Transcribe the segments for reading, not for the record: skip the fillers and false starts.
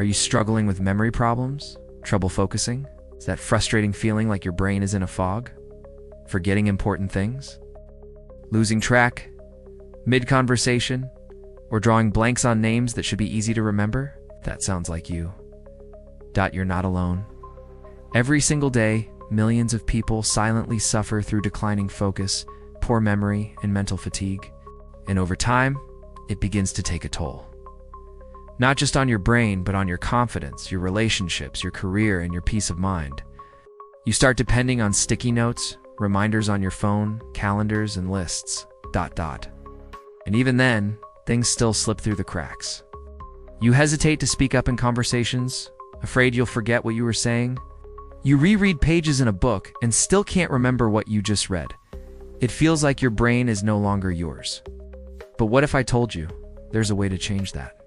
Are you struggling with memory problems? Trouble focusing? Is that frustrating feeling like your brain is in a fog? Forgetting important things? Losing track? Mid-conversation? Or drawing blanks on names that should be easy to remember? That sounds like you. You're not alone. Every single day, millions of people silently suffer through declining focus, poor memory, and mental fatigue. And over time, it begins to take a toll. Not just on your brain, but on your confidence, your relationships, your career, and your peace of mind. You start depending on sticky notes, reminders on your phone, calendars, and lists. And even then, things still slip through the cracks. You hesitate to speak up in conversations, afraid you'll forget what you were saying. You reread pages in a book and still can't remember what you just read. It feels like your brain is no longer yours. But what if I told you there's a way to change that?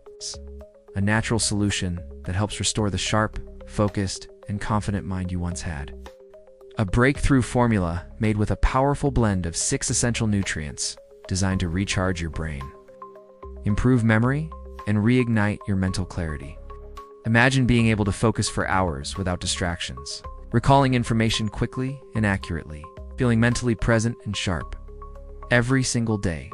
A natural solution that helps restore the sharp, focused, and confident mind you once had. A breakthrough formula made with a powerful blend of 6 essential nutrients designed to recharge your brain, improve memory, and reignite your mental clarity. Imagine being able to focus for hours without distractions, recalling information quickly and accurately, feeling mentally present and sharp every single day.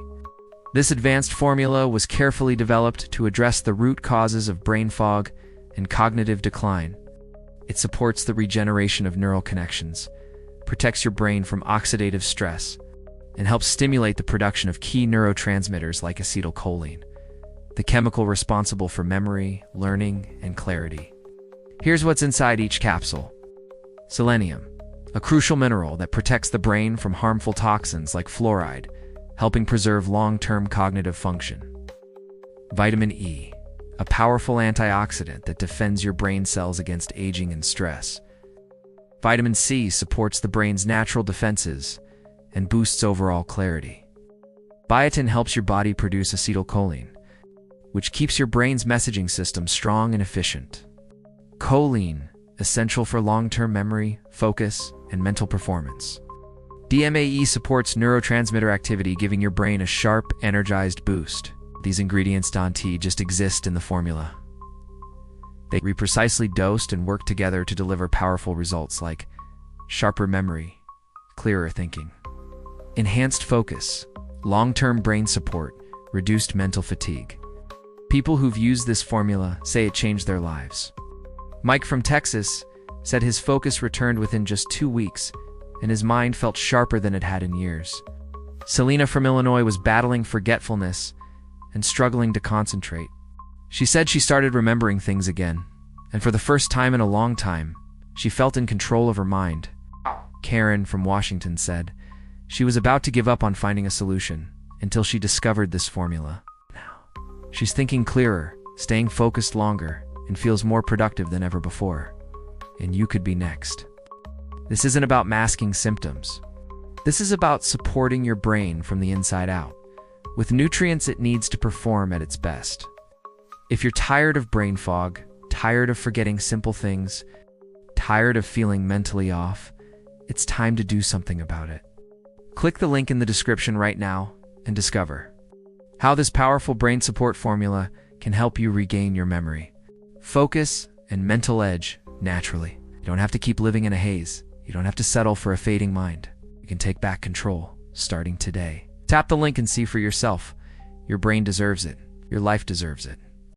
This advanced formula was carefully developed to address the root causes of brain fog and cognitive decline. It supports the regeneration of neural connections, protects your brain from oxidative stress, and helps stimulate the production of key neurotransmitters like acetylcholine, the chemical responsible for memory, learning, and clarity. Here's what's inside each capsule. Selenium, a crucial mineral that protects the brain from harmful toxins like fluoride, helping preserve long-term cognitive function. Vitamin E, a powerful antioxidant that defends your brain cells against aging and stress. Vitamin C supports the brain's natural defenses and boosts overall clarity. Biotin helps your body produce acetylcholine, which keeps your brain's messaging system strong and efficient. Choline, essential for long-term memory, focus, and mental performance. DMAE supports neurotransmitter activity, giving your brain a sharp, energized boost. These ingredients don't just exist in the formula. They are precisely dosed and work together to deliver powerful results like sharper memory, clearer thinking, enhanced focus, long-term brain support, reduced mental fatigue. People who've used this formula say it changed their lives. Mike from Texas said his focus returned within just 2 weeks, and his mind felt sharper than it had in years. Selena from Illinois was battling forgetfulness and struggling to concentrate. She said she started remembering things again, and for the first time in a long time, she felt in control of her mind. Karen from Washington said she was about to give up on finding a solution until she discovered this formula. Now, she's thinking clearer, staying focused longer, and feels more productive than ever before. And you could be next. This isn't about masking symptoms. This is about supporting your brain from the inside out, with nutrients it needs to perform at its best. If you're tired of brain fog, tired of forgetting simple things, tired of feeling mentally off, it's time to do something about it. Click the link in the description right now and discover how this powerful brain support formula can help you regain your memory, focus, and mental edge naturally. You don't have to keep living in a haze. You don't have to settle for a fading mind. You can take back control, starting today. Tap the link and see for yourself. Your brain deserves it. Your life deserves it.